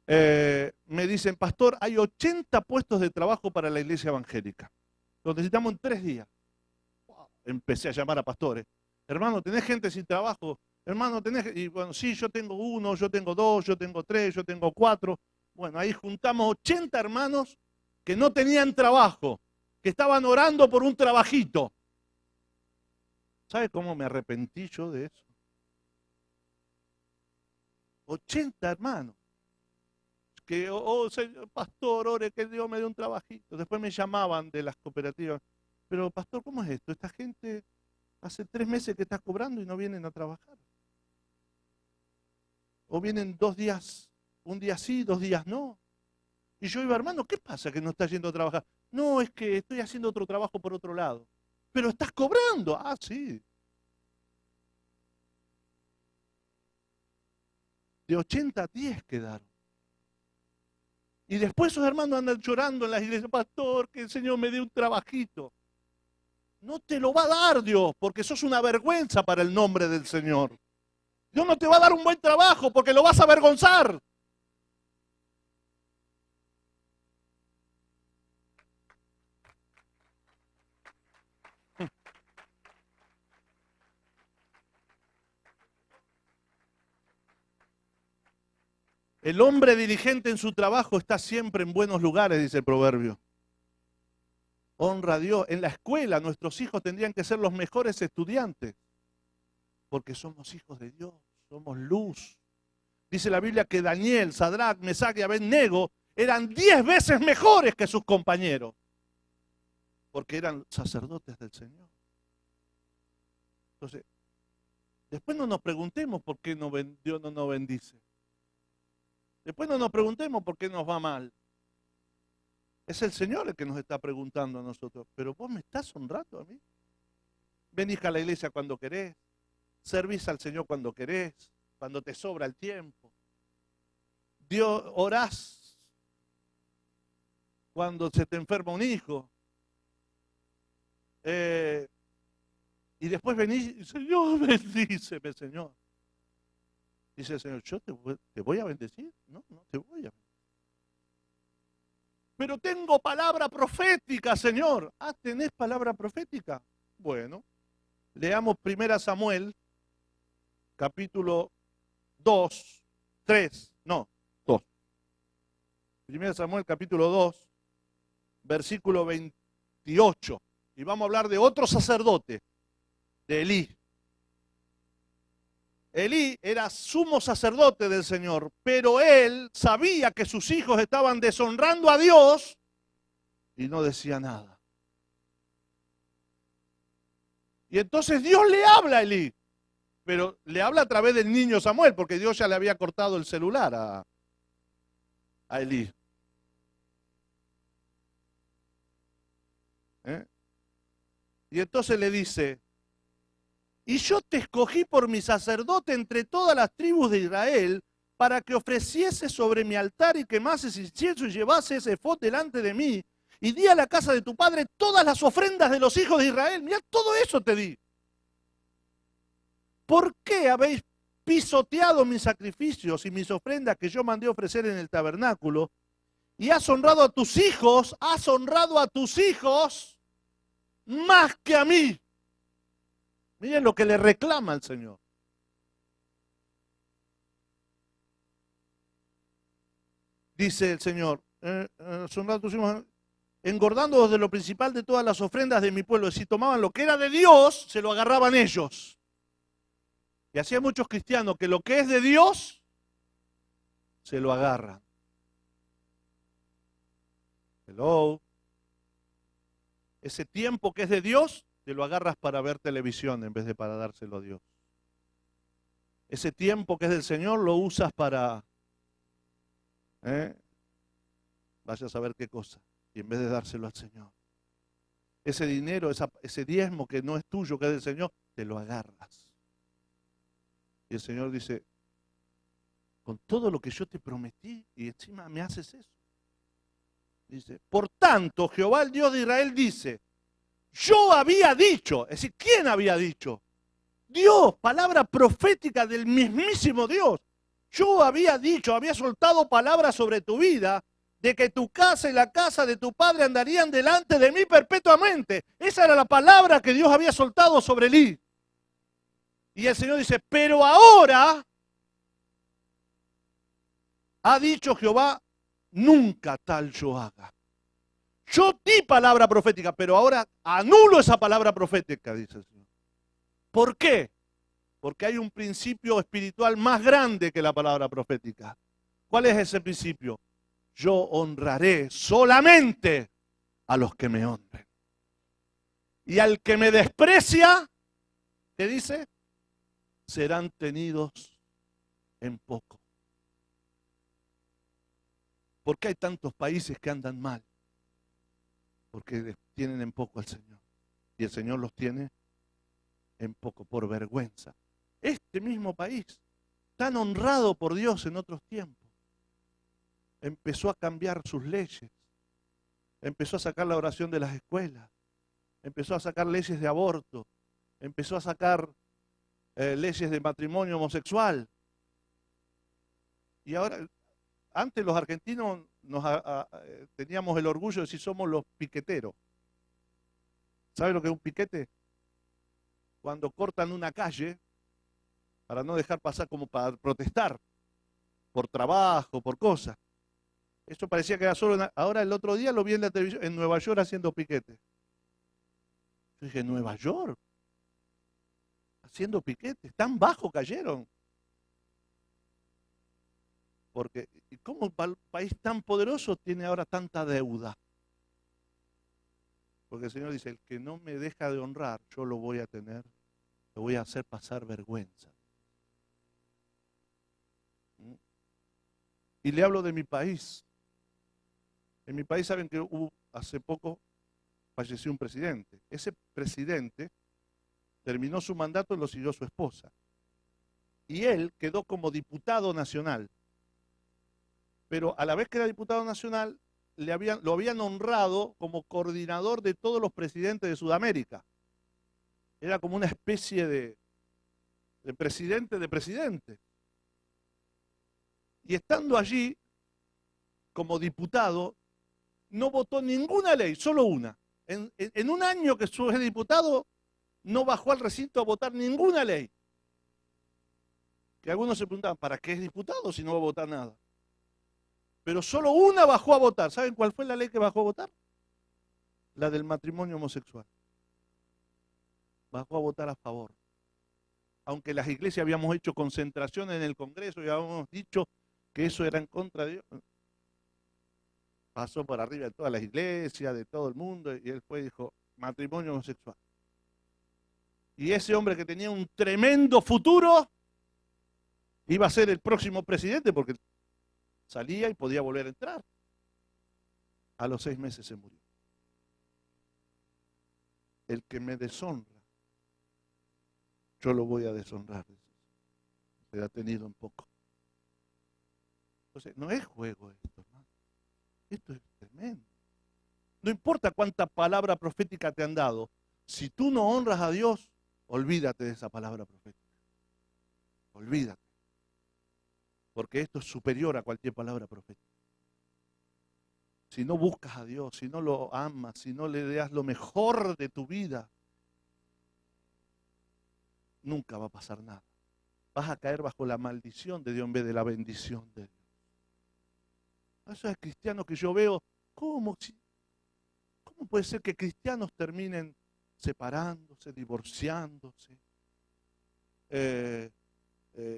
me dicen, pastor, hay 80 puestos de trabajo para la iglesia evangélica. Lo necesitamos en 3 días. Wow. Empecé a llamar a pastores. Hermano, ¿tenés gente sin trabajo? Hermano, tenés... Y bueno, sí, yo tengo 1, yo tengo 2, yo tengo 3, yo tengo 4. Bueno, ahí juntamos 80 hermanos que no tenían trabajo, que estaban orando por un trabajito. ¿Sabe cómo me arrepentí yo de eso? 80 hermanos. Que, señor pastor, ore que Dios me dé un trabajito. Después me llamaban de las cooperativas. Pero pastor, ¿cómo es esto? Esta gente hace 3 meses que está cobrando y no vienen a trabajar. O vienen 2 días, un día sí, 2 días no. Y yo iba, hermano, ¿qué pasa que no está yendo a trabajar? No, es que estoy haciendo otro trabajo por otro lado. Pero estás cobrando. Ah, sí. De 80 a 10 quedaron. Y después esos hermanos andan llorando en las iglesias, pastor, que el Señor me dé un trabajito. No te lo va a dar Dios, porque sos una vergüenza para el nombre del Señor. Dios no te va a dar un buen trabajo, porque lo vas a avergonzar. El hombre diligente en su trabajo está siempre en buenos lugares, dice el proverbio. Honra a Dios. En la escuela nuestros hijos tendrían que ser los mejores estudiantes, porque somos hijos de Dios, somos luz. Dice la Biblia que Daniel, Sadrach, Mesach y Abednego eran 10 veces mejores que sus compañeros, porque eran sacerdotes del Señor. Entonces, después no nos preguntemos por qué Dios no nos bendice. Después no nos preguntemos por qué nos va mal. Es el Señor el que nos está preguntando a nosotros. Pero vos me estás honrando a mí. Venís a la iglesia cuando querés. Servís al Señor cuando querés. Cuando te sobra el tiempo. Dios, orás cuando se te enferma un hijo. Y después venís, Señor, bendíceme, Señor. Dice el Señor, ¿yo te voy a bendecir? No, no te voy a bendecir. Pero tengo palabra profética, Señor. Ah, ¿tenés palabra profética? Bueno, leamos 1 Samuel, capítulo 2, 3, no, 2. 1 Samuel, capítulo 2, versículo 28. Y vamos a hablar de otro sacerdote, de Elí. Elí era sumo sacerdote del Señor, pero él sabía que sus hijos estaban deshonrando a Dios y no decía nada. Y entonces Dios le habla a Elí, pero le habla a través del niño Samuel, porque Dios ya le había cortado el celular a Elí. Y entonces le dice, y yo te escogí por mi sacerdote entre todas las tribus de Israel, para que ofreciese sobre mi altar y quemases incienso y llevase ese efod delante de mí, y di a la casa de tu padre todas las ofrendas de los hijos de Israel. Mirá, todo eso te di. ¿Por qué habéis pisoteado mis sacrificios y mis ofrendas que yo mandé ofrecer en el tabernáculo? Y has honrado a tus hijos más que a mí. Miren lo que le reclama al Señor. Dice el Señor, engordando desde lo principal de todas las ofrendas de mi pueblo. Si tomaban lo que era de Dios, se lo agarraban ellos. Y así hay muchos cristianos que lo que es de Dios, se lo agarran. Hello. Ese tiempo que es de Dios, te lo agarras para ver televisión en vez de para dárselo a Dios. Ese tiempo que es del Señor lo usas para, vaya a saber qué cosa, y en vez de dárselo al Señor. Ese dinero, ese diezmo que no es tuyo, que es del Señor, te lo agarras. Y el Señor dice, con todo lo que yo te prometí, y encima me haces eso. Dice, por tanto, Jehová el Dios de Israel dice, yo había dicho, es decir, ¿quién había dicho? Dios, palabra profética del mismísimo Dios. Yo había dicho, había soltado palabras sobre tu vida, de que tu casa y la casa de tu padre andarían delante de mí perpetuamente. Esa era la palabra que Dios había soltado sobre Elí. Y el Señor dice, pero ahora ha dicho Jehová, nunca tal yo haga. Yo di palabra profética, pero ahora anulo esa palabra profética, dice el Señor. ¿Por qué? Porque hay un principio espiritual más grande que la palabra profética. ¿Cuál es ese principio? Yo honraré solamente a los que me honren. Y al que me desprecia, ¿qué dice? Serán tenidos en poco. ¿Por qué hay tantos países que andan mal? Porque tienen en poco al Señor. Y el Señor los tiene en poco, por vergüenza. Este mismo país, tan honrado por Dios en otros tiempos, empezó a cambiar sus leyes. Empezó a sacar la oración de las escuelas. empezó a sacar leyes de aborto, empezó a sacar leyes de matrimonio homosexual. Y ahora, antes los argentinos teníamos el orgullo de decir somos los piqueteros. ¿Sabe lo que es un piquete? Cuando cortan una calle para no dejar pasar, como para protestar por trabajo, por cosas. Eso parecía que era solo ahora el otro día lo vi en la televisión, en Nueva York haciendo piquete. Yo dije, ¿Nueva York? Haciendo piquetes, tan bajo cayeron. Porque, ¿cómo un país tan poderoso tiene ahora tanta deuda? Porque el Señor dice, el que no me deja de honrar, yo lo voy a tener, lo voy a hacer pasar vergüenza. Y le hablo de mi país. En mi país saben que hace poco falleció un presidente. Ese presidente terminó su mandato y lo siguió su esposa. Y él quedó como diputado nacional. Pero a la vez que era diputado nacional, lo habían honrado como coordinador de todos los presidentes de Sudamérica. Era como una especie de presidente de presidente. Y estando allí, como diputado, no votó ninguna ley, solo una. En un año que fue diputado, no bajó al recinto a votar ninguna ley. Que algunos se preguntaban, ¿para qué es diputado si no va a votar nada? Pero solo una bajó a votar. ¿Saben cuál fue la ley que bajó a votar? La del matrimonio homosexual. Bajó a votar a favor. Aunque las iglesias habíamos hecho concentraciones en el Congreso y habíamos dicho que eso era en contra de Dios. Pasó por arriba de todas las iglesias, de todo el mundo, y él fue y dijo, matrimonio homosexual. Y ese hombre que tenía un tremendo futuro, iba a ser el próximo presidente porque salía y podía volver a entrar. A los 6 meses se murió. El que me deshonra, yo lo voy a deshonrar. Se ha tenido un poco. Entonces, no es juego esto, hermano. Esto es tremendo. No importa cuánta palabra profética te han dado, si tú no honras a Dios, olvídate de esa palabra profética. Olvídate. Porque esto es superior a cualquier palabra profética. Si no buscas a Dios, si no lo amas, si no le das lo mejor de tu vida, nunca va a pasar nada. Vas a caer bajo la maldición de Dios en vez de la bendición de Dios. Esos cristianos que yo veo, ¿cómo puede ser que cristianos terminen separándose, divorciándose,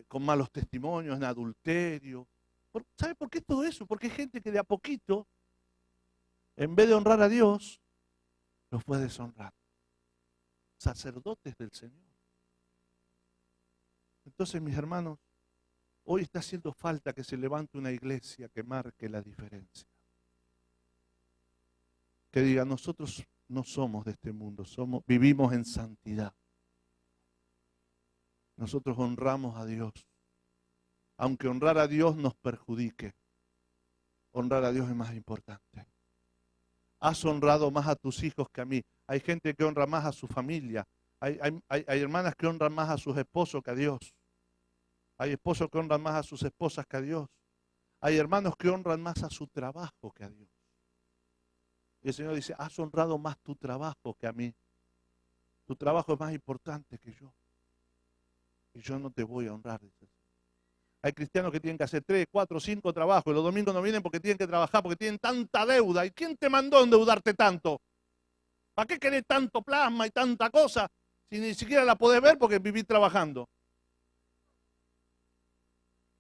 con malos testimonios, en adulterio? ¿Sabe por qué todo eso? Porque hay gente que de a poquito, en vez de honrar a Dios, los puede deshonrar. Sacerdotes del Señor. Entonces, mis hermanos, hoy está haciendo falta que se levante una iglesia que marque la diferencia. Que diga, nosotros no somos de este mundo, vivimos en santidad. Nosotros honramos a Dios. Aunque honrar a Dios nos perjudique, honrar a Dios es más importante. Has honrado más a tus hijos que a mí. Hay gente que honra más a su familia. Hay hermanas que honran más a sus esposos que a Dios. Hay esposos que honran más a sus esposas que a Dios. Hay hermanos que honran más a su trabajo que a Dios. Y el Señor dice, has honrado más tu trabajo que a mí. Tu trabajo es más importante que yo. Y yo no te voy a honrar. Hay cristianos que tienen que hacer 3, 4, 5 trabajos. Y los domingos no vienen porque tienen que trabajar, porque tienen tanta deuda. ¿Y quién te mandó a endeudarte tanto? ¿Para qué querés tanto plasma y tanta cosa si ni siquiera la podés ver porque vivís trabajando?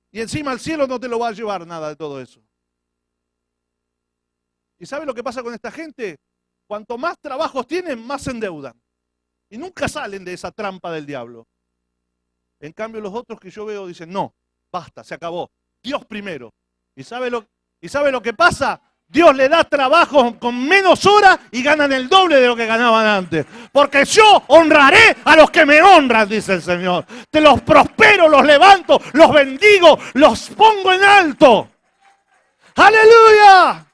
Y encima el cielo no te lo va a llevar nada de todo eso. ¿Y sabe lo que pasa con esta gente? Cuanto más trabajos tienen, más se endeudan. Y nunca salen de esa trampa del diablo. En cambio los otros que yo veo dicen, no, basta, se acabó. Dios primero. ¿Y sabe lo que pasa? Dios le da trabajo con menos horas y ganan el doble de lo que ganaban antes. Porque yo honraré a los que me honran, dice el Señor. Te los prospero, los levanto, los bendigo, los pongo en alto. ¡Aleluya!